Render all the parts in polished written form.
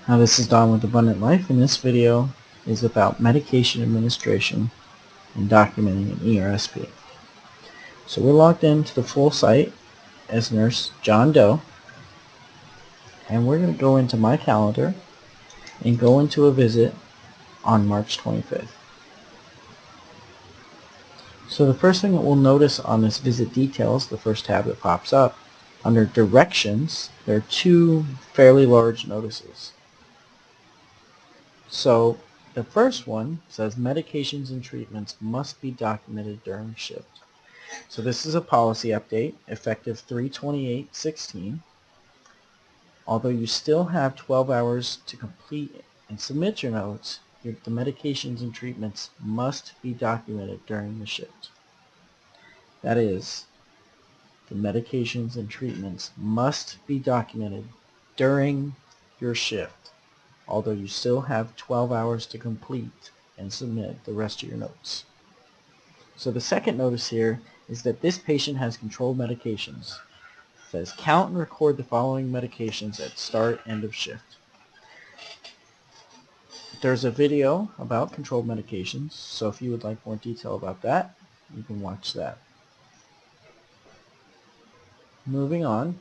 Now this is Don with Abundant Life, and this video is about medication administration and documenting an ERSP. So we're logged into the full site as Nurse John Doe, and we're going to go into my calendar and go into a visit on March 25th. So the first thing that we'll notice on this visit details, the first tab that pops up, under directions, there are two fairly large notices. So the first one says medications and treatments must be documented during shift. So this is a policy update effective 3/28/16. Although you still have 12 hours to complete and submit your notes, the medications and treatments must be documented during the shift. That is, the medications and treatments must be documented during your shift, although you still have 12 hours to complete and submit the rest of your notes. So the second notice here is that this patient has controlled medications. It says count and record the following medications at start, end of shift. There's a video about controlled medications, so if you would like more detail about that, you can watch that. Moving on,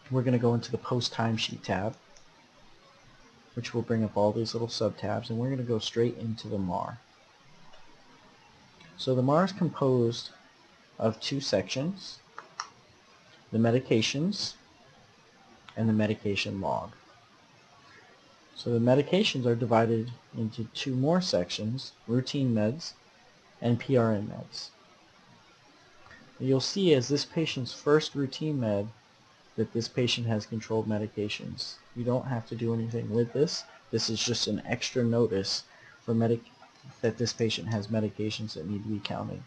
we're going to go into the post timesheet tab, which will bring up all these little sub-tabs, and we're going to go straight into the MAR. So the MAR is composed of two sections, the medications and the medication log. So the medications are divided into two more sections, routine meds and PRN meds. You'll see as this patient's first routine med that this patient has controlled medications. You don't have to do anything with this. This is just an extra notice for that this patient has medications that need to be counted.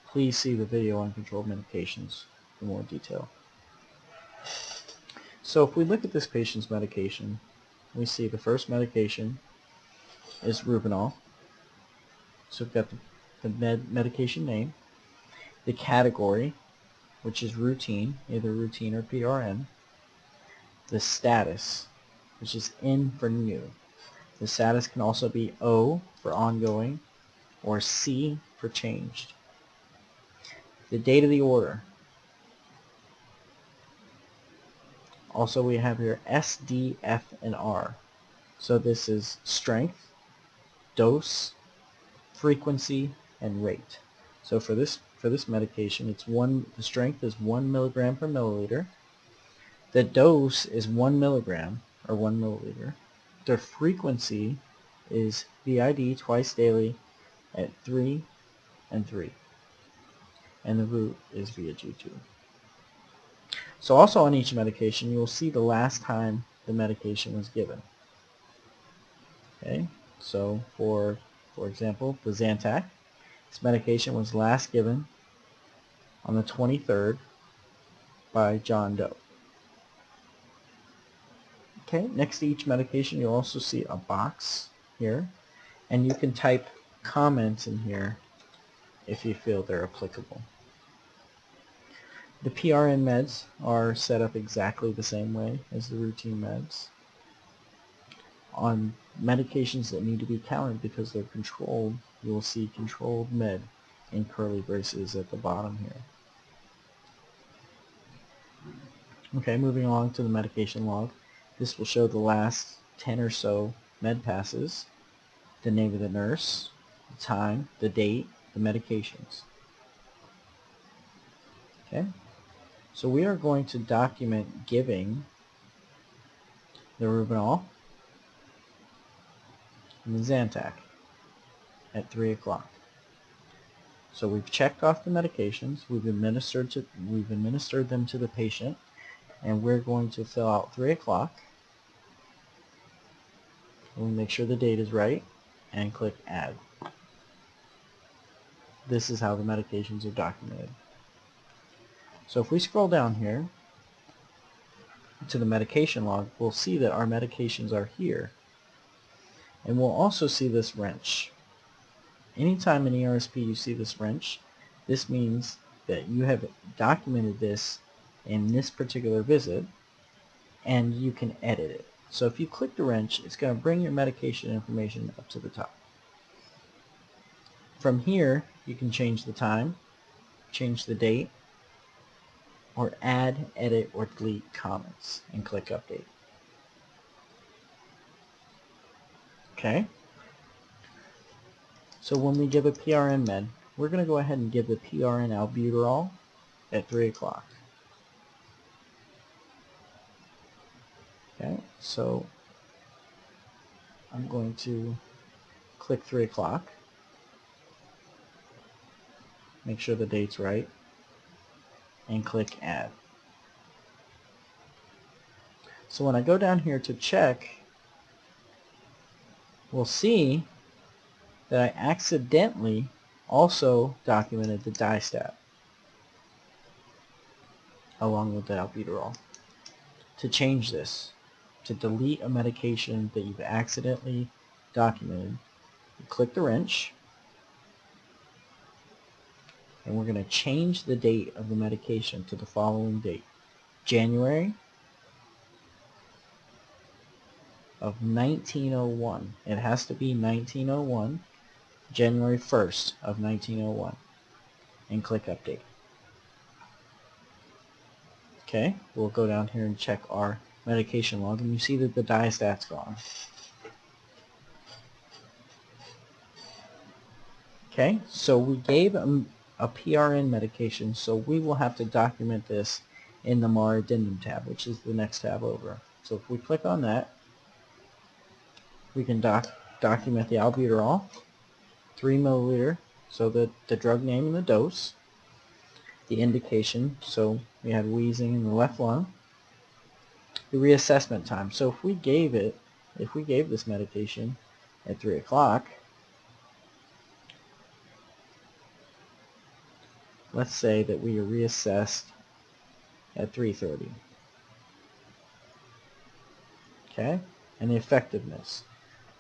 Please see the video on controlled medications for more detail. So if we look at this patient's medication, we see the first medication is Rubenol. So we've got the medication name, the category, which is routine, either routine or PRN, the status, which is N for new. The status can also be O for ongoing or C for changed. The date of the order. Also we have here S, D, F, and R. So this is strength, dose, frequency, and rate. So for this medication, the strength is 1 milligram per milliliter. The dose is 1 milligram or 1 milliliter. The frequency is BID twice daily at 3 and 3. And the route is via G2. So also on each medication, you will see the last time the medication was given. Okay, so for example, the Zantac, this medication was last given on the 23rd by John Doe. Okay, next to each medication you'll also see a box here, and you can type comments in here if you feel they're applicable. The PRN meds are set up exactly the same way as the routine meds. On medications that need to be counted because they're controlled, you will see controlled med in curly braces at the bottom here. Okay, moving along to the medication log. This will show the last 10 or so med passes, the name of the nurse, the time, the date, the medications. Okay, so we are going to document giving the Rubenol and the Zantac at 3 o'clock. So we've checked off the medications, we've administered them to the patient, and we're going to fill out 3 o'clock. We'll make sure the date is right and click add. This is how the medications are documented. So if we scroll down here to the medication log, we'll see that our medications are here. And we'll also see this wrench. Anytime in ERSP you see this wrench, this means that you have documented this in this particular visit, and you can edit it. So if you click the wrench, it's going to bring your medication information up to the top. From here, you can change the time, change the date, or add, edit, or delete comments, and click Update. Okay? So when we give a PRN med, we're going to go ahead and give the PRN albuterol at 3 o'clock. Okay, so I'm going to click 3 o'clock, make sure the date's right, and click Add. So when I go down here to check, we'll see that I accidentally also documented the Diastat along with the albuterol. To change this, to delete a medication that you've accidentally documented, you click the wrench, and we're going to change the date of the medication to the following date: January of 1901. It has to be 1901, January 1st of 1901, and click Update. Okay, we'll go down here and check our medication log, and you see that the Diastat's gone. Okay, so we gave a PRN medication, so we will have to document this in the MAR Addendum tab, which is the next tab over. So if we click on that, we can document the albuterol, 3 milliliter, so the drug name and the dose, the indication, so we had wheezing in the left lung, the reassessment time. So if we gave this medication at 3 o'clock, let's say that we are reassessed at 3:30. Okay, and the effectiveness.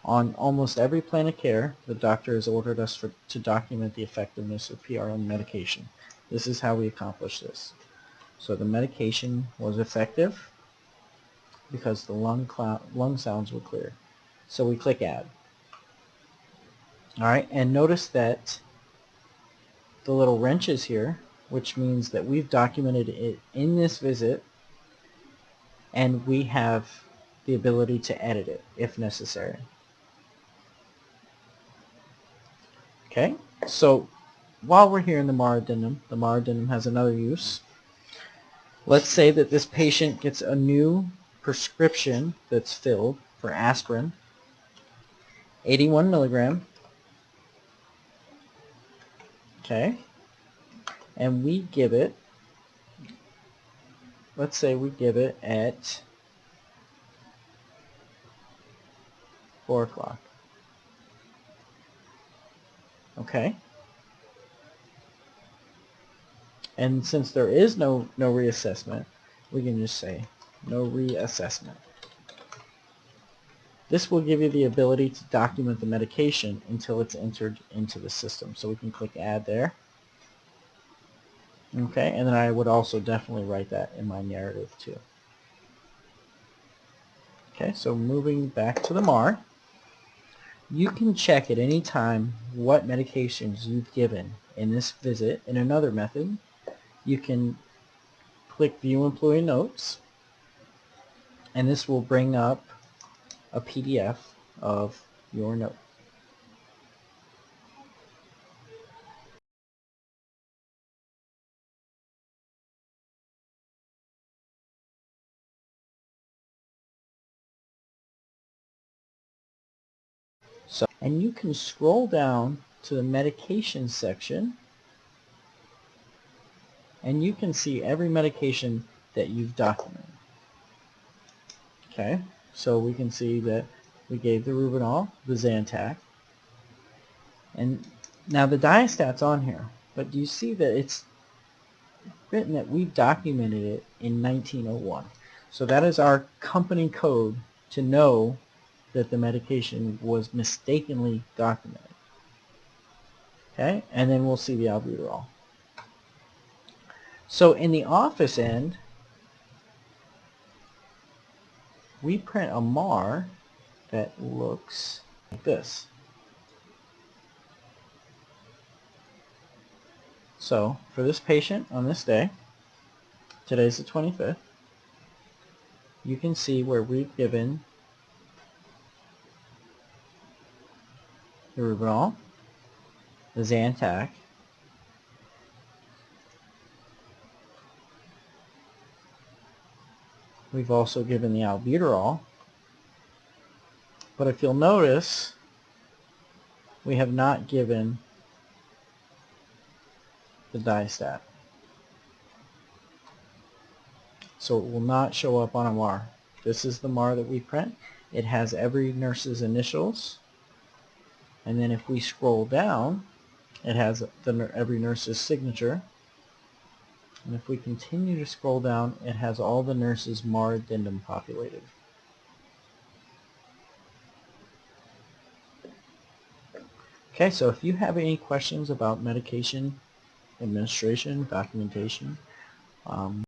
On almost every plan of care, the doctor has ordered us to document the effectiveness of PRN medication. This is how we accomplish this. So the medication was effective because the lung sounds were clear. So we click Add. All right, and notice that the little wrench is here, which means that we've documented it in this visit, and we have the ability to edit it if necessary. Okay, so while we're here in the MAR Addendum has another use. Let's say that this patient gets a new prescription that's filled for aspirin, 81 milligram. Okay, and we give it, let's say we give it at 4 o'clock. Okay, and since there is no reassessment, we can just say no reassessment. This will give you the ability to document the medication until it's entered into the system. So we can click Add there. Okay, and then I would also definitely write that in my narrative too. Okay, so moving back to the MAR, you can check at any time what medications you've given in this visit. In another method, you can click View Employee Notes, and this will bring up a PDF of your note. So, and you can scroll down to the medication section, and you can see every medication that you've documented. Okay, so we can see that we gave the Rubenol, the Zantac, and now the Diastat's on here, but do you see that it's written that we've documented it in 1901? So that is our company code to know that the medication was mistakenly documented. Okay, and then we'll see the albuterol. So in the office end, we print a MAR that looks like this. So for this patient on this day, today's the 25th, you can see where we've given the Rubenol, the Zantac, we've also given the albuterol, but if you'll notice, we have not given the Diastat. So it will not show up on a MAR. This is the MAR that we print. It has every nurse's initials, and then if we scroll down, it has every nurse's signature, and if we continue to scroll down, it has all the nurses' MAR addendum populated. Okay, so if you have any questions about medication administration, documentation,